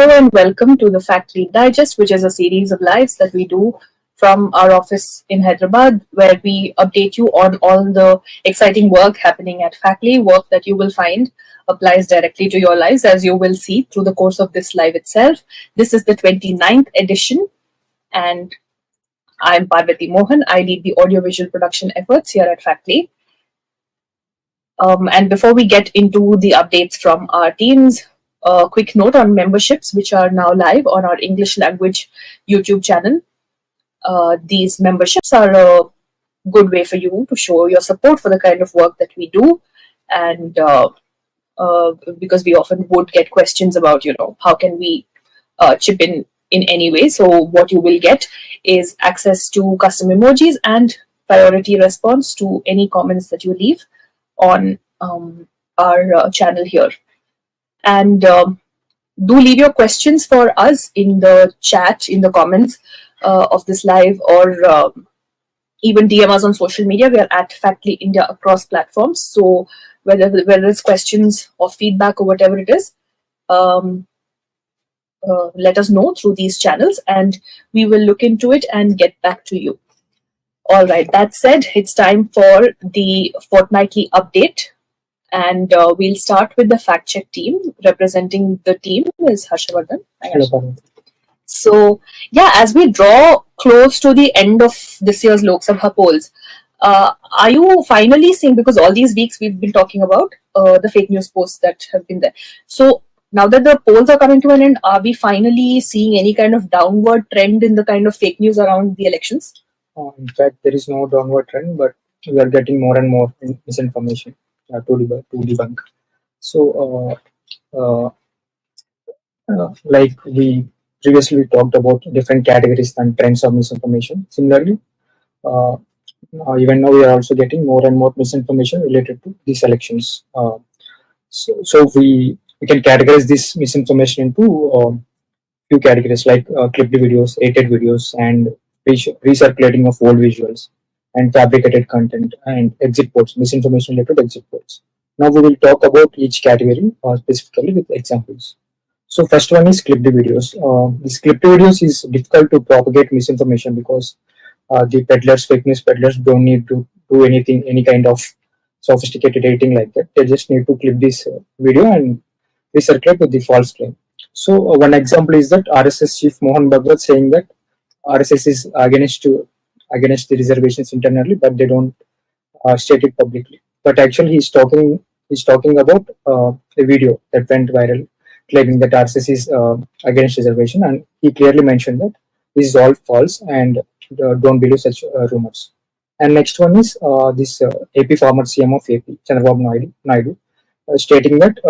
Hello and welcome to the Factory Digest, which is a series of lives that we do from our office in Hyderabad, where we update you on all the exciting work happening at Factory, work that you will find applies directly to your lives, as you will see through the course of this live itself. This is the 29th edition, and I'm Parvati Mohan. I lead the audiovisual production efforts here at Factory. And before we get into the updates from our teams, a quick note on memberships, which are now live on our English language YouTube channel. These memberships are a good way for you to show your support for the kind of work that we do, and because we often would get questions about, how can we chip in any way. So what you will get is access to custom emojis and priority response to any comments that you leave on our channel here. And do leave your questions for us in the chat, in the comments of this live, or even DM us on social media. We are at Factory India across platforms. So whether it's questions or feedback or whatever it is, let us know through these channels and we will look into it and get back to you. All right, that said, it's time for the fortnightly update. And we'll start with the fact check team. Representing the team is Harshavardhan. Hello. So, as we draw close to the end of this year's Lok Sabha polls, are you finally seeing, because all these weeks we've been talking about the fake news posts that have been there. So, now that the polls are coming to an end, are we finally seeing any kind of downward trend in the kind of fake news around the elections? In fact, there is no downward trend, but we are getting more and more misinformation to debunk. So, like we previously talked about different categories and trends of misinformation. Similarly, even now we are also getting more and more misinformation related to these elections. So we can categorize this misinformation into few categories like clipped videos, edited videos, and recirculating of old visuals, and fabricated content, and exit polls, misinformation related to exit polls. Now we will talk about each category specifically with examples. So first one is clipped videos. These clipped videos is difficult to propagate misinformation because the peddlers, fake news peddlers, don't need to do anything, any kind of sophisticated editing like that. They just need to clip this video and recirculate with the false claim. So one example is that RSS chief Mohan Bhagwat saying that RSS is against the reservations internally, but they don't state it publicly. But actually, he's talking about a video that went viral, claiming that RSS is against reservation, and he clearly mentioned that this is all false and don't believe such rumors. And next one is this AP former CM of AP, Chandrababu Naidu, stating that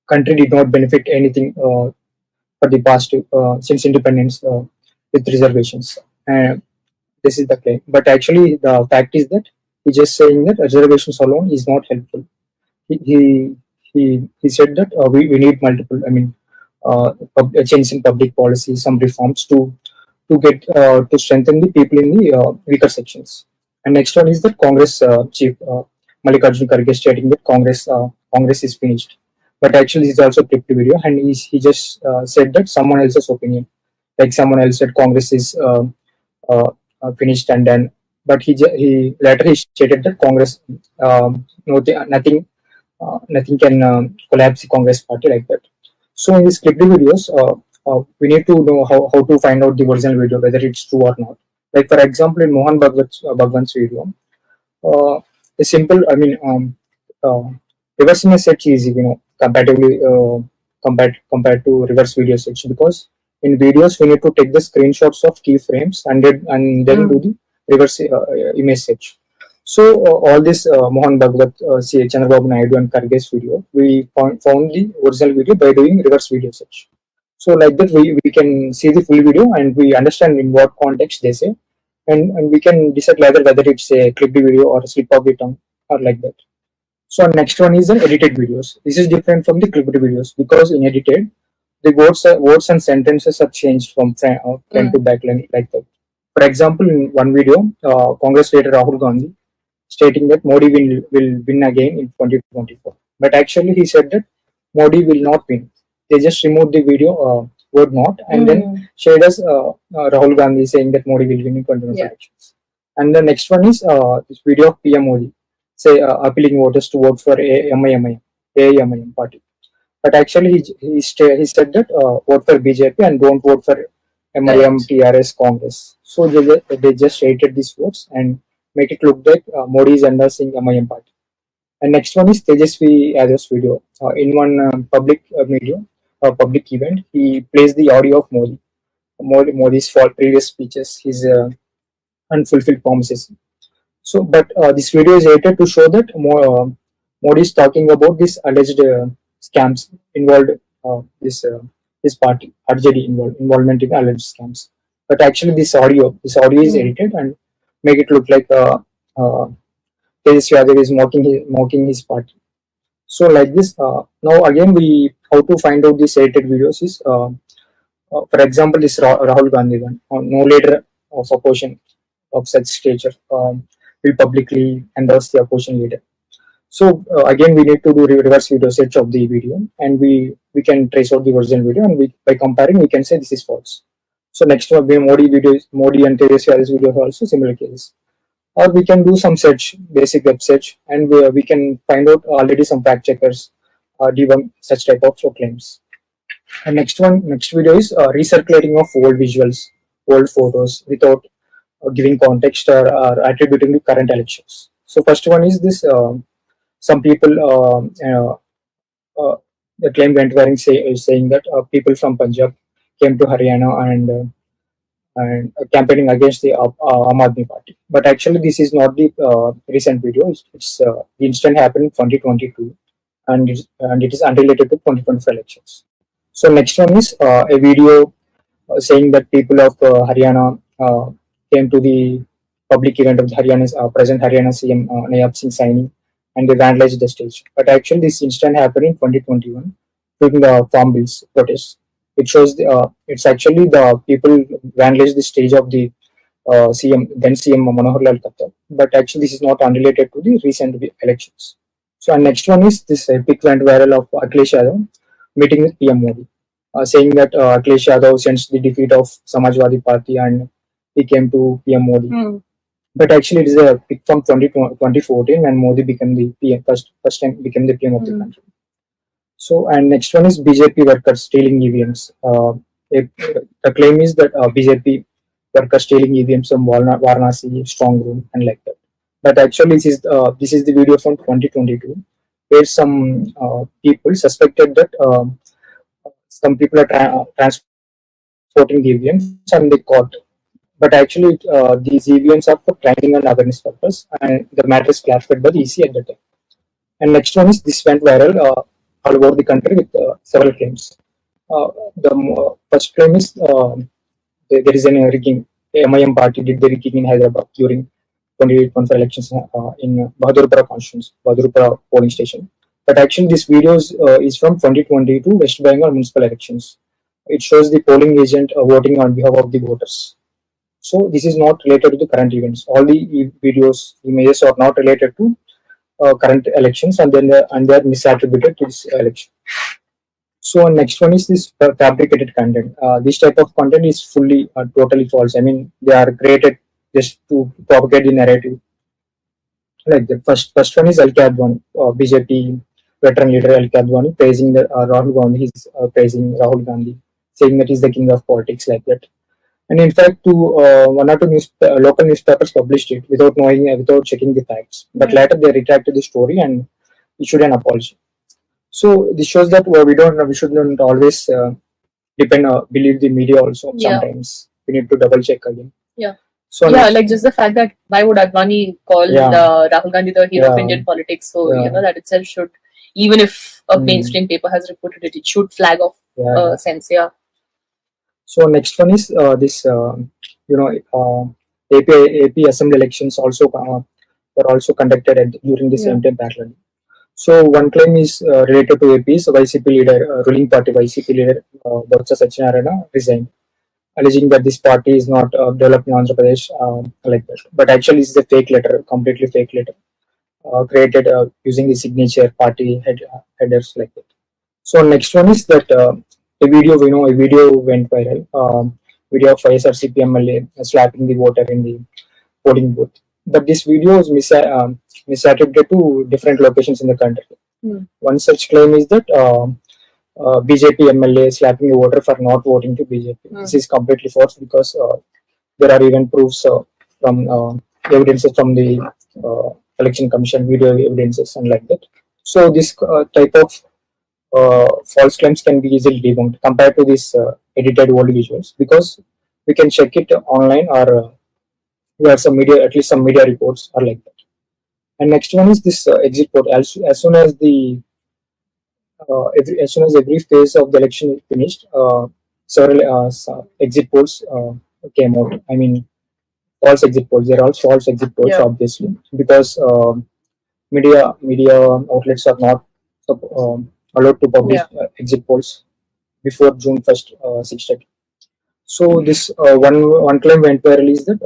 country did not benefit anything for the past since independence with reservations. This is the claim. But actually, the fact is that he's just saying that reservations alone is not helpful. He said that we need multiple, change in public policy, some reforms to get to strengthen the people in the weaker sections. And next one is the Congress chief Mallikarjun Kharge stating that Congress is finished. But actually, he's also clipped the video, and he just said that someone else's opinion, like someone else said Congress is finished, and then, but he later stated that Congress nothing can collapse the Congress party like that. So in these clipped videos, we need to know how to find out the original video, whether it's true or not. Like for example, in Mohan Bhagwat's video, a simple, reversing a search is comparatively compared to reverse video search, because in videos we need to take the screenshots of keyframes and then do the reverse image search. So all this Mohan Bhagwat, Chandrababu Naidu and Kharge's video, we found the original video by doing reverse video search. So like that we can see the full video and we understand in what context they say, and we can decide whether it's a clipped video or a slip of the tongue or like that. So next one is the edited videos. This is different from the clipped videos because in edited, the words and sentences are changed from front to back line like that. For example, in one video, Congress leader Rahul Gandhi stating that Modi will win again in 2024. But actually, he said that Modi will not win. they just removed the video word not, and then shared us Rahul Gandhi saying that Modi will win in 2025 elections. And the next one is this video of PM Modi say appealing voters to vote for AIMIM party. But actually, he said that vote for BJP and don't vote for MIM, TRS, Congress. So they just rated these votes and make it look like Modi is endorsing MIM party. And next one is Tejasvi Yadav's video. In one public video, public event, he plays the audio of Modi's previous speeches, his unfulfilled promises. So, but this video is edited to show that Modi is talking about this alleged scams involved this party RJD involvement in alleged scams. But actually, this audio is edited and make it look like Tejas Yadav is mocking his party. So like this, now again we how to find out these edited videos is for example this Rahul Gandhi one, no leader of opposition of such stature will publicly endorse the opposition leader. So again we need to do reverse video search of the video, and we can trace out the original video, and by comparing we can say this is false. So next one, Modi and Tejas Yadav's video are also similar cases. Or we can do some search, basic web search, and we can find out already some fact checkers debunk such type of claims. And next video is recirculating of old visuals, old photos without giving context or attributing to current elections. So first one is this: some people the claim went viral saying that people from Punjab came to Haryana and campaigning against the Aam Aadmi Party. But actually, this is not the recent video. The incident happened in 2022, and it is unrelated to 2025 elections. So next one is a video saying that people of Haryana came to the public event of the Haryana's present Haryana CM Nayab Singh Saini, and they vandalized the stage. But actually, this incident happened in 2021 during the farm bills protests. It shows it's actually the people vandalized the stage of the CM Manohar Lal Khattar. But actually, this is not unrelated to the recent elections. So, and next one is this epic went viral of Akhilesh Yadav meeting with PM Modi, saying that Akhilesh Yadav sensed the defeat of Samajwadi Party and he came to PM Modi. But actually, it is a pic from 2014 when Modi became the PM, first time became the PM of the country. So, and next one is BJP workers stealing EVMs. The claim is that BJP workers stealing EVMs from Varanasi, Strong Room, and like that. But actually, this is the video from 2022, where some people suspected that some people are transporting the EVMs and they caught. But actually, these EVMs are for training and awareness purpose, and the matter is clarified by the EC at the time. And next one is this went viral all over the country with several claims. The first claim is there is an rigging. The MIM party did the rigging in Hyderabad during 2025 elections in Bahadurpura constituency, Bahadurpura polling station. But actually, this video is from 2022 West Bengal municipal elections. It shows the polling agent voting on behalf of the voters. So this is not related to the current events. All the videos, images are not related to current elections, and then they are misattributed to this election. So next one is this fabricated content. This type of content is fully totally false. I mean, they are created just to propagate the narrative. Like the first one is Al-K Advani, BJP veteran leader Al-K Advani praising Rahul Gandhi. He's praising Rahul Gandhi, saying that he's the king of politics, like that. And in fact, one or two local newspapers published it without checking the facts. But later they retracted the story and issued an apology. So this shows that we shouldn't always believe the media. Also, sometimes we need to double check again. Yeah. So like just the fact that why would Advani call Rahul Gandhi the hero of Indian politics? So that itself should, even if a mainstream paper has reported it, it should flag off sense. Yeah. So next one is this AP assembly elections also were also conducted during the same time parallel. So one claim is related to AP's YCP leader, ruling party YCP leader Botsa Satyanarayana resigned, alleging that this party is not developing Andhra Pradesh like that. But actually, this is a fake letter, completely fake letter, created using the signature party headers like that. So next one is that a video went viral. Video of ISRCP MLA slapping the voter in the voting booth. But this video is misattributed to different locations in the country. One such claim is that BJP MLA slapping a voter for not voting to BJP. This is completely false because there are even proofs from evidences from the election commission, video evidences, and like that. So this type of false claims can be easily debunked compared to these edited old visuals because we can check it online or we have some media, at least some media reports are like that. And next one is this exit poll. As soon as the as soon as every phase of the election is finished, several exit polls came out. I mean, false exit polls. They're all false exit polls, obviously, because media outlets are not allowed to publish exit polls before June 1st, 6:30. So this one claim went viral is that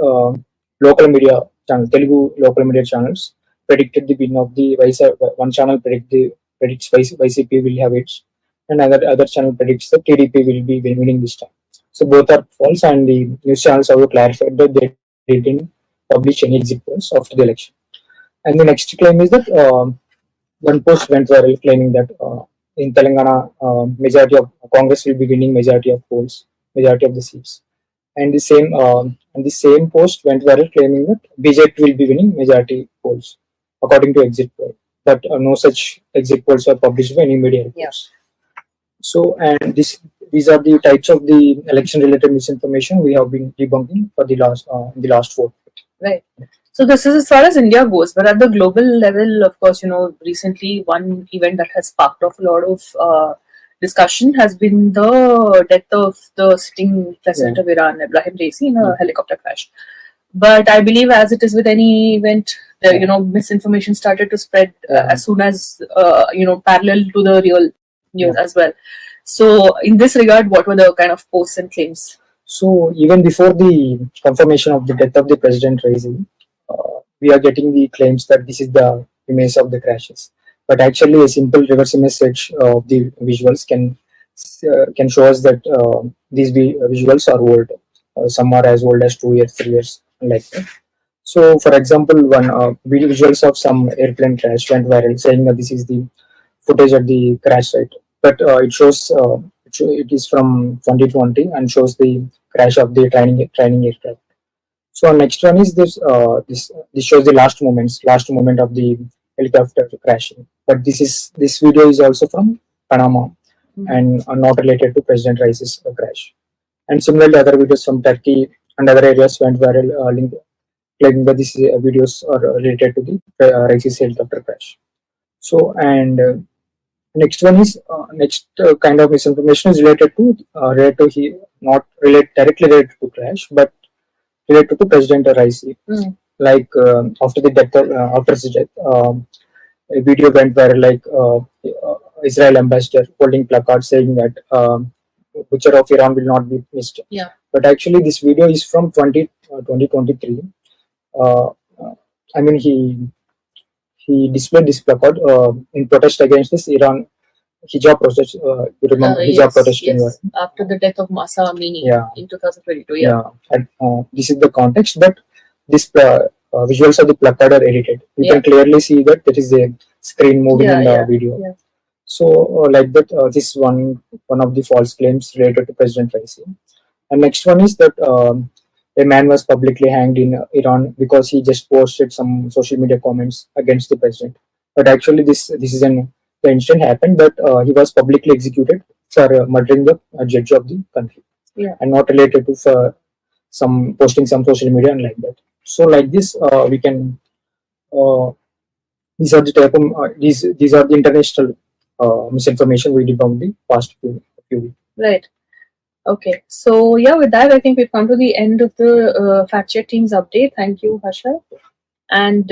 local media channel, Telugu local media channels predicted the win of the one channel predicts YCP will have it, and other channel predicts that TDP will be winning this time. So both are false, and the news channels have clarified that they didn't publish any exit polls after the election. And the next claim is that one post went viral claiming that in Telangana, majority of Congress will be winning majority of polls, majority of the seats. And the same post went viral claiming that BJP will be winning majority polls according to exit poll. But no such exit polls are published by any media reports. So, and these are the types of the election-related misinformation we have been debunking for the last 4. Right. So this is as far as India goes, but at the global level, of course, recently one event that has sparked off a lot of discussion has been the death of the sitting president of Iran, Ibrahim Raisi, in a helicopter crash. But I believe, as it is with any event, misinformation started to spread as soon as parallel to the real news as well. So, in this regard, what were the kind of posts and claims? So, even before the confirmation of the death of the President Raisi, we are getting the claims that this is the image of the crashes. But actually, a simple reverse image search of the visuals can show us that these visuals are old. Some are as old as 2 years, 3 years, like that. So, for example, one visuals of some airplane crash went viral, saying that this is the footage of the crash site. But it shows it is from 2020 and shows the crash of the training aircraft. So next one is this. This shows the last moment of the helicopter crashing. But this video is also from Panama and not related to President Raisi's crash. And similarly, other videos from Turkey and other areas went viral, claiming that these videos are related to the Raisi's helicopter crash. So and next one is kind of misinformation is related to not directly related to crash, but related to President Raisi. Like after his death, a video went viral, like Israel ambassador holding placards saying that butcher of Iran will not be missed. But actually, this video is from 2023. I mean, he displayed this placard in protest against this Iran hijab protest. You remember hijab protest? Yes. After the death of Masa Amini in 2022. And, this is the context, but this visuals of the placard are edited. You can clearly see that there is a screen moving in the video. So, like that, this is one of the false claims related to President Raisi. And next one is that a man was publicly hanged in Iran because he just posted some social media comments against the president. But actually, this is the incident happened, but he was publicly executed for murdering the judge of the country, and not related to some posting some social media and like that. So, like this, we can. These are the type of these are the international misinformation we debunked the past few weeks. Right. Okay. So with that, I think we've come to the end of the Fact Check Team's update. Thank you, Harsha. And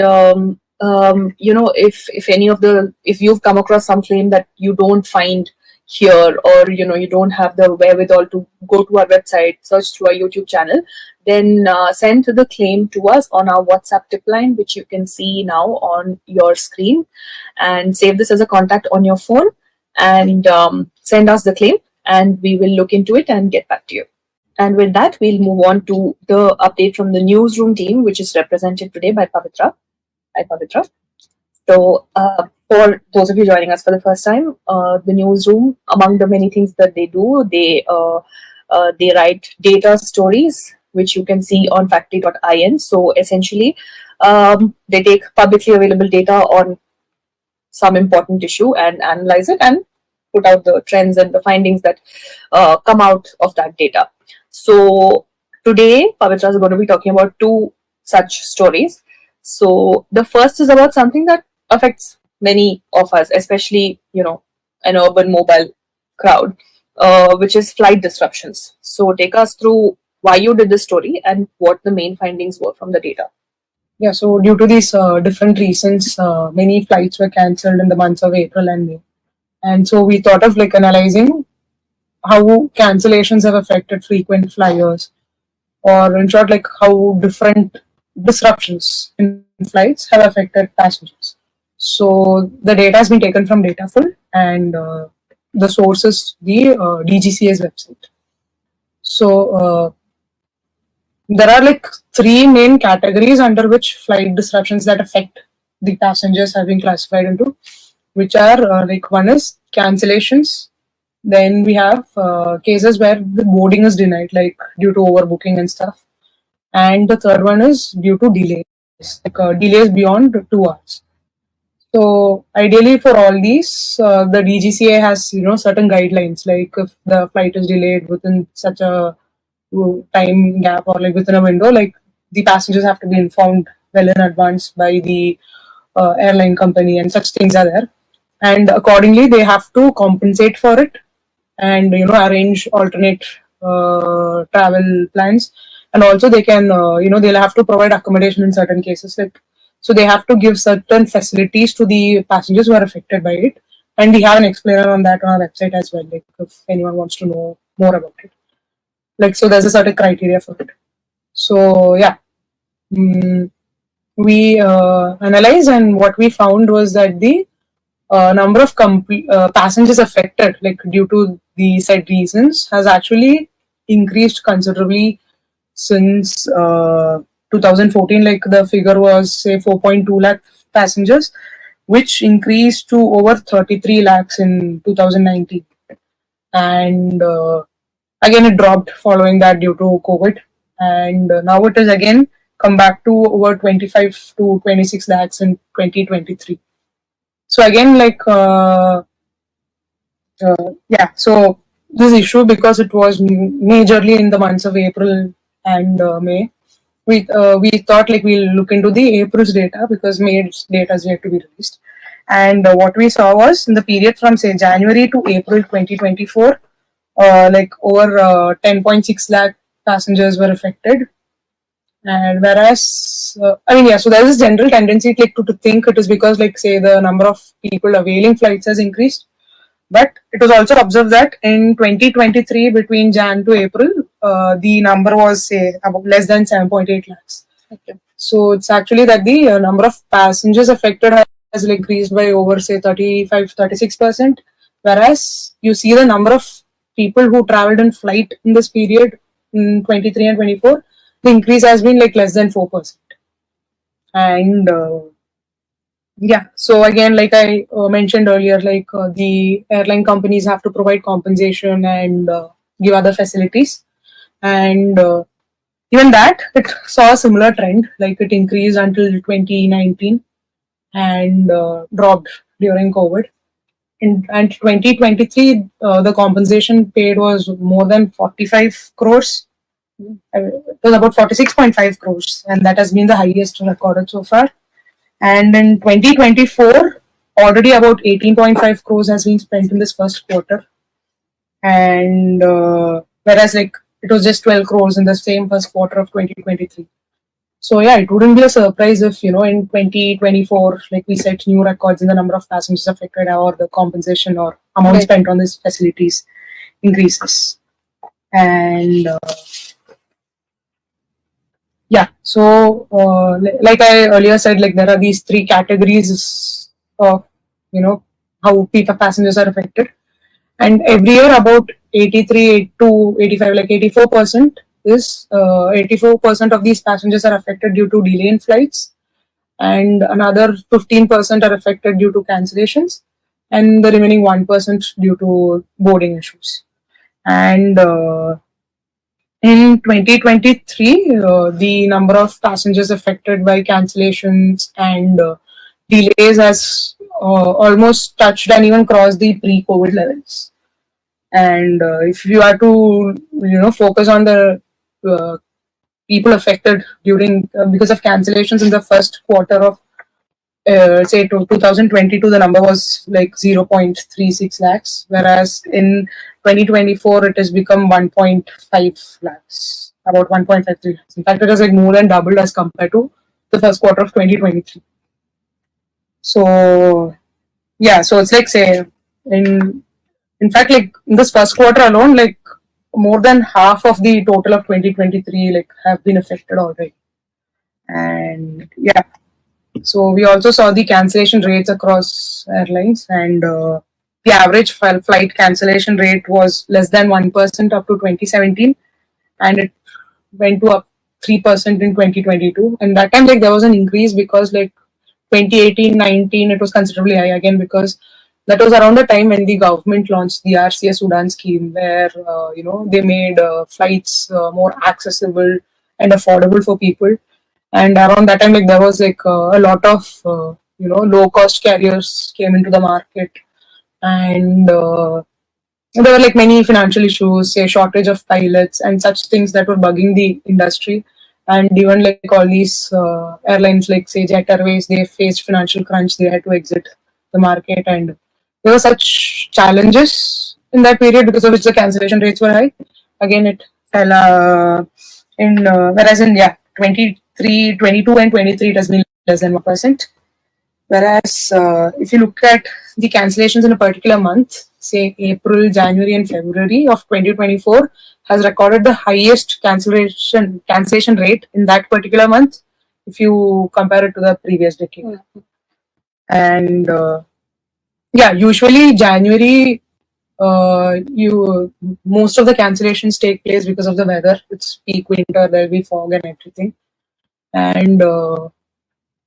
if you've come across some claim that you don't find here, or you don't have the wherewithal to go to our website, search through our YouTube channel, then send the claim to us on our WhatsApp tip line, which you can see now on your screen, and save this as a contact on your phone. and send us the claim, and we will look into it and get back to you. And with that, we'll move on to the update from the newsroom team, which is represented today by Pavitra. Hi, Pavitra. So, for those of you joining us for the first time, the newsroom, among the many things that they do, they write data stories, which you can see on factory.in. So, essentially, they take publicly available data on some important issue and analyze it and put out the trends and the findings that come out of that data. So today, Pavitra is going to be talking about two such stories. So the first is about something that affects many of us, especially an urban mobile crowd, which is flight disruptions. So take us through why you did this story and what the main findings were from the data. Yeah, so due to these different reasons, many flights were cancelled in the months of April and May. And so we thought of like analyzing how cancellations have affected frequent flyers, or in short, like how different disruptions in flights have affected passengers. So the data has been taken from Dataful, and the source is the DGCA's website. So there are like three main categories under which flight disruptions that affect the passengers have been classified into, which are like one is cancellations. Then we have cases where the boarding is denied, like due to overbooking and stuff. And the third one is due to delays, like delays beyond 2 hours. So ideally for all these, the DGCA has certain guidelines, like if the flight is delayed within such a time gap or like within a window, like the passengers have to be informed well in advance by the airline company, and such things are there. And accordingly, they have to compensate for it and arrange alternate travel plans. And also they can they'll have to provide accommodation in certain cases, like so they have to give certain facilities to the passengers who are affected by it. And we have an explainer on that on our website as well, like if anyone wants to know more about it. Like, so there's a certain criteria for it. So yeah, we analyzed, and what we found was that the number of passengers affected, like due to the said reasons, has actually increased considerably since 2014. Like the figure was say 4.2 lakh passengers, which increased to over 33 lakhs in 2019. And again, it dropped following that due to COVID. And now it is again come back to over 25 to 26 lakhs in 2023. So again, like yeah, so this issue, because it was majorly in the months of April and May, we thought like we'll look into the April's data, because May's data is yet to be released. And what we saw was in the period from say January to April 2024, like over 10.6 lakh passengers were affected. And whereas I mean, yeah, so there's this general tendency like to think it is because like say the number of people availing flights has increased. But it was also observed that in 2023, between Jan to April, the number was say about less than 7.8 lakhs. Okay. So it's actually that the number of passengers affected has increased by over say 35-36%, whereas you see the number of people who traveled in flight in this period in 23 and 24, the increase has been like less than 4%. And yeah, so again, like I mentioned earlier, like the airline companies have to provide compensation and give other facilities. And even that, it saw a similar trend, like it increased until 2019 and dropped during COVID. And 2023, the compensation paid was more than 45 crores. It was about 46.5 crores, and that has been the highest recorded so far. And in 2024, already about 18.5 crores has been spent in this first quarter. And whereas like it was just 12 crores in the same first quarter of 2023. So yeah, it wouldn't be a surprise if, in 2024, like we set new records in the number of passengers affected, or the compensation or amount spent on these facilities increases. And yeah, so like I earlier said, like there are these three categories of how people passengers are affected. And every year about 83 to 85, like 84% is 84% of these passengers are affected due to delay in flights, and another 15% are affected due to cancellations, and the remaining 1% due to boarding issues. And in 2023, the number of passengers affected by cancellations and delays has almost touched and even crossed the pre-COVID levels. And if you are to focus on the uh, people affected during because of cancellations in the first quarter of say to 2022, the number was like 0.36 lakhs, whereas in 2024 it has become 1.5 lakhs, about 1.53 lakhs. In fact, it has like more than doubled as compared to the first quarter of 2023. So yeah, so it's like say in fact, like in this first quarter alone, like more than half of the total of 2023 like have been affected already. And yeah, so we also saw the cancellation rates across airlines, and the average flight cancellation rate was less than 1% up to 2017, and it went to up 3% in 2022. And that time, like there was an increase because like 2018-19 it was considerably high again, because that was around the time when the government launched the RCS Udan scheme, where they made flights more accessible and affordable for people. And around that time, like there was like a lot of low cost carriers came into the market, and there were like many financial issues, say shortage of pilots and such things that were bugging the industry. And even like all these airlines, like say Jet Airways, they faced financial crunch, they had to exit the market, and there were such challenges in that period because of which the cancellation rates were high. Again, it fell in whereas in 23, 22 and 23 it has been less than 1%. Whereas if you look at the cancellations in a particular month, say April, January, and February of 2024, has recorded the highest cancellation rate in that particular month if you compare it to the previous decade. And usually January, most of the cancellations take place because of the weather. It's peak winter, there'll be fog and everything. And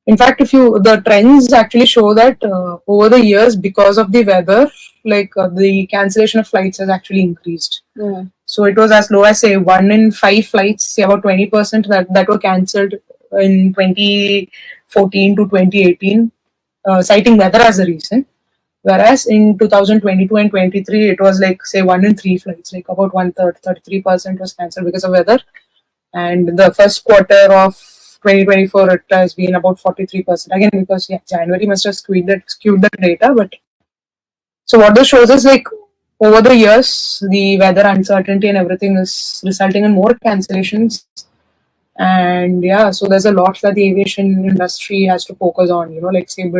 in fact, the trends actually show that over the years, because of the weather, like the cancellation of flights has actually increased. So it was as low as say 1 in 5 flights, say about 20% that were cancelled in 2014 to 2018, citing weather as a reason. Whereas in 2022 and 23, it was like say 1 in 3 flights, like about 1/3, 33% was cancelled because of weather. And the first quarter of 2024, it has been about 43%. Again, because January must have skewed the data. But so what this shows is like over the years, the weather uncertainty and everything is resulting in more cancellations. And so there's a lot that the aviation industry has to focus on. Like say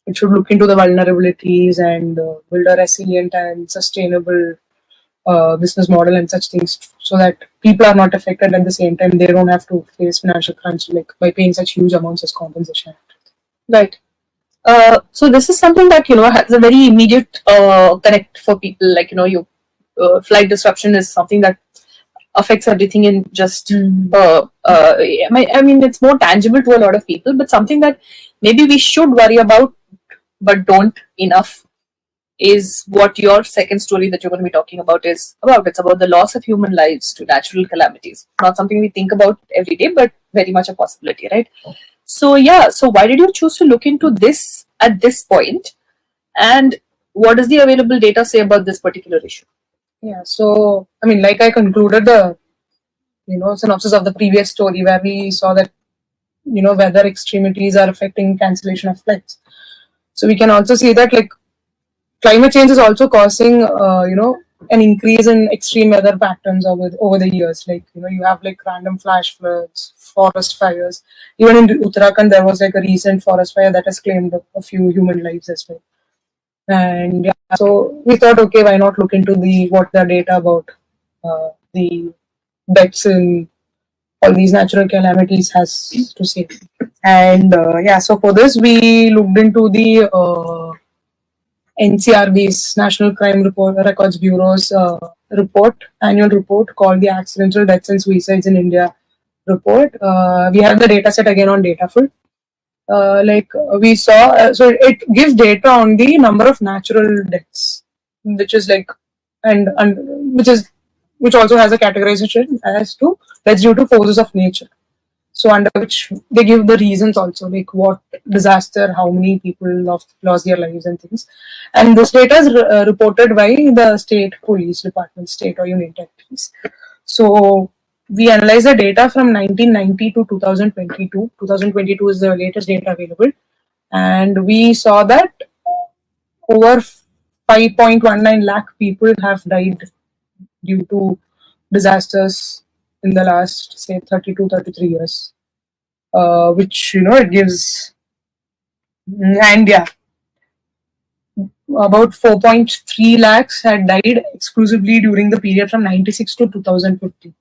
it should look into the vulnerabilities and build a resilient and sustainable business model and such things, so that people are not affected at the same time. They don't have to face financial crunch like by paying such huge amounts as compensation. Right. So this is something that has a very immediate connect for people. Like flight disruption is something that affects everything in just. I mean, it's more tangible to a lot of people, but something that maybe we should worry about, but don't enough, is what your second story that you're going to be talking about is about. It's about the loss of human lives to natural calamities. Not something we think about every day, but very much a possibility, right? So why did you choose to look into this at this point, and what does the available data say about this particular issue? So I mean, like I concluded the synopsis of the previous story, where we saw that weather extremities are affecting cancellation of flights. So we can also see that like climate change is also causing an increase in extreme weather patterns over the years. Like you have like random flash floods, forest fires. Even in Uttarakhand, there was like a recent forest fire that has claimed a few human lives as well. And so we thought, okay, why not look into what the data about the deaths in all these natural calamities has to say. And so for this we looked into the NCRB's National Crime Records Bureau's annual report called the Accidental Deaths and Suicides in India report. We have the data set again on Dataful. We saw, so it gives data on the number of natural deaths, which is like, and which also has a categorization as to deaths due to forces of nature. So under which they give the reasons also, like what disaster, how many people lost their lives and things. And this data is reported by the state police department, state or union territories. So we analyzed the data from 1990 to 2022. 2022 is the latest data available. And we saw that over 5.19 lakh people have died due to disasters in the last, say, 32, 33 years. Which, it gives, and yeah, about 4.3 lakhs had died exclusively during the period from 96 to 2050.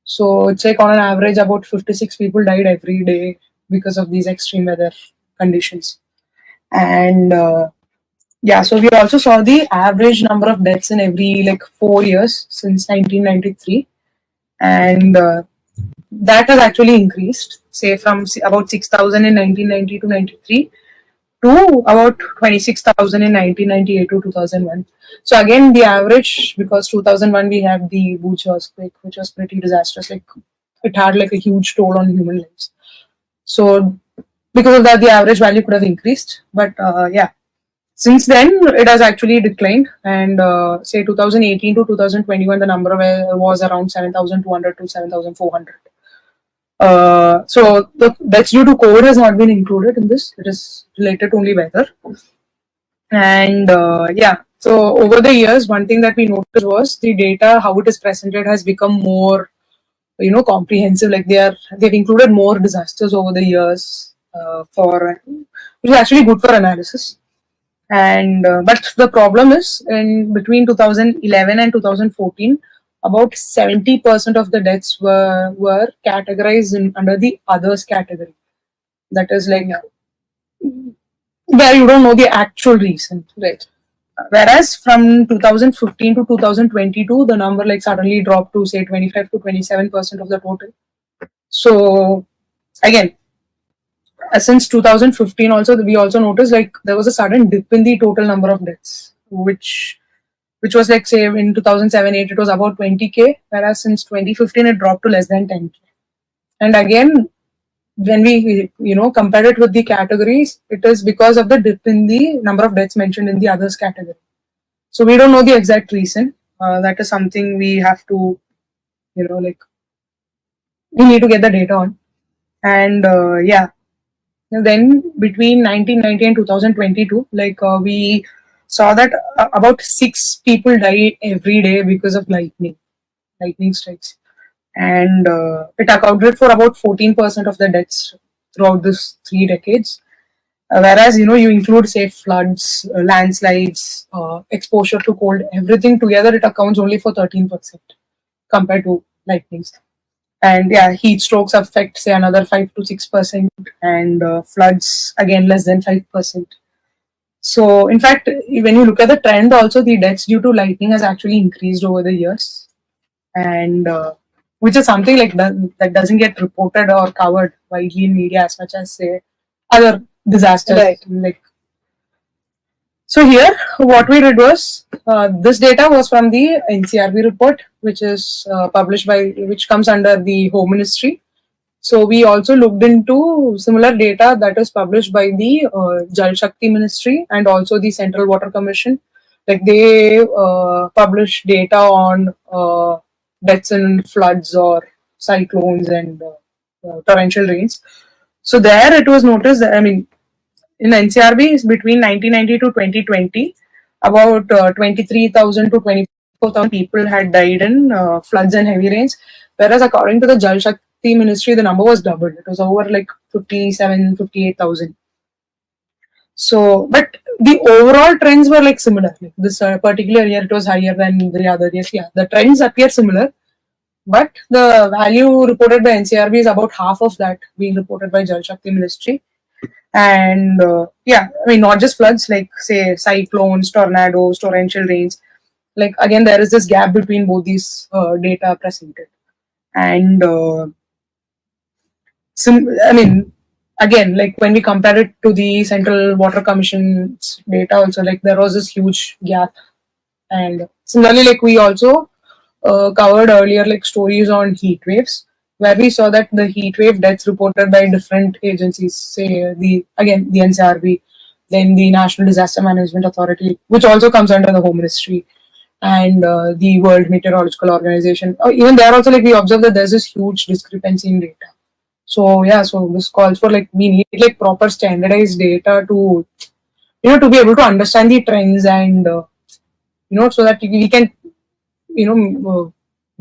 So it's like on an average about 56 people died every day because of these extreme weather conditions. And so we also saw the average number of deaths in every 4 years since 1993. And that has actually increased, say from about 6,000 in 1990 to 93 to about 26,000 in 1998 to 2001. So again, the average, because 2001 we had the Bhuj earthquake, which was pretty disastrous. Like it had a huge toll on human lives. So because of that, the average value could have increased. But since then it has actually declined. And say 2018 to 2021, the number was around 7,200 to 7,400. So the deaths due to COVID has not been included in this. It is related to only weather. And so over the years, one thing that we noticed was the data, how it is presented, has become more, comprehensive. Like they've included more disasters over the years which is actually good for analysis. And but the problem is, in between 2011 and 2014, about 70% of the deaths were categorized under the others category. That is where you don't know the actual reason, right? Whereas from 2015 to 2022, the number suddenly dropped to say 25 to 27% of the total. So again, since 2015 also, we also noticed there was a sudden dip in the total number of deaths, which was say in 2007-8 it was about 20k, whereas since 2015 it dropped to less than 10k. And again, when we compare it with the categories, it is because of the dip in the number of deaths mentioned in the others category. So we don't know the exact reason. That is something we have to we need to get the data on. And then between 1990 and 2022, we saw that about 6 people died every day because of lightning strikes. And it accounted for about 14% of the deaths throughout this 3 decades. Whereas, you include, say, floods, landslides, exposure to cold, everything together, it accounts only for 13% compared to lightnings. And heat strokes affect, say, another 5 to 6%, and floods, again, less than 5%. So, in fact, when you look at the trend, also the deaths due to lightning has actually increased over the years. And which is something that doesn't get reported or covered widely in media as much as, say, other disasters. Right. So here, what we did was, this data was from the NCRB report, which is which comes under the Home Ministry. So we also looked into similar data that is published by the Jal Shakti Ministry and also the Central Water Commission. They publish data on deaths in floods or cyclones and torrential rains. So there it was noticed that, in NCRB, between 1990 to 2020, about 23,000 to 24,000 people had died in floods and heavy rains. Whereas according to the Jal Shakti Ministry, the number was doubled. It was over 58,000. So, but the overall trends were similar. This particular year, it was higher than the other years. Yeah, the trends appear similar, but the value reported by NCRB is about half of that being reported by Jal Shakti Ministry. And yeah, I mean, not just floods, like say cyclones, tornadoes, torrential rains. Like again, there is this gap between both these data presented. And I mean, again, like when we compare it to the Central Water Commission's data, also like there was this huge gap. And similarly, like we also covered earlier, like stories on heat waves, where we saw that the heat wave deaths reported by different agencies, say the NCRB, then the National Disaster Management Authority, which also comes under the Home Ministry, and the World Meteorological Organization. Even there also, like we observe that there's this huge discrepancy in data. So yeah, so this calls for like we need like proper standardized data to to be able to understand the trends and so that we can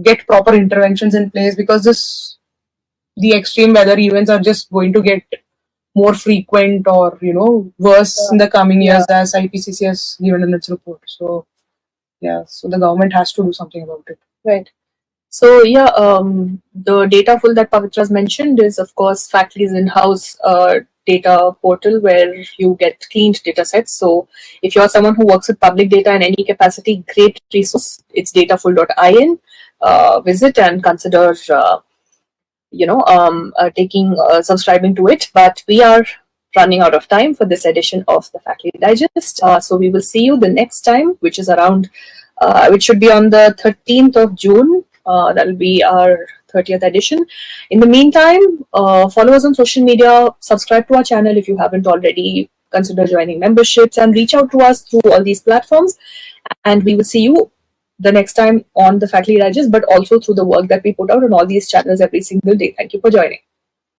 get proper interventions in place, because the extreme weather events are just going to get more frequent or worse in the coming years, as IPCC has given in its report. So yeah, so the government has to do something about it. Right. So yeah, the data pool that Pavitra's mentioned is of course Factory's in-house data portal where you get cleaned data sets. So if you're someone who works with public data in any capacity, great resource. It's dataful.in. Visit and consider subscribing to it. But we are running out of time for this edition of the Faculty Digest. So we will see you the next time, which is around, which should be on the 13th of June. That will be our 30th edition. In the meantime, follow us on social media, subscribe to our channel if you haven't already, consider joining memberships, and reach out to us through all these platforms. And we will see you the next time on the Faculty Digest, but also through the work that we put out on all these channels every single day. Thank you for joining.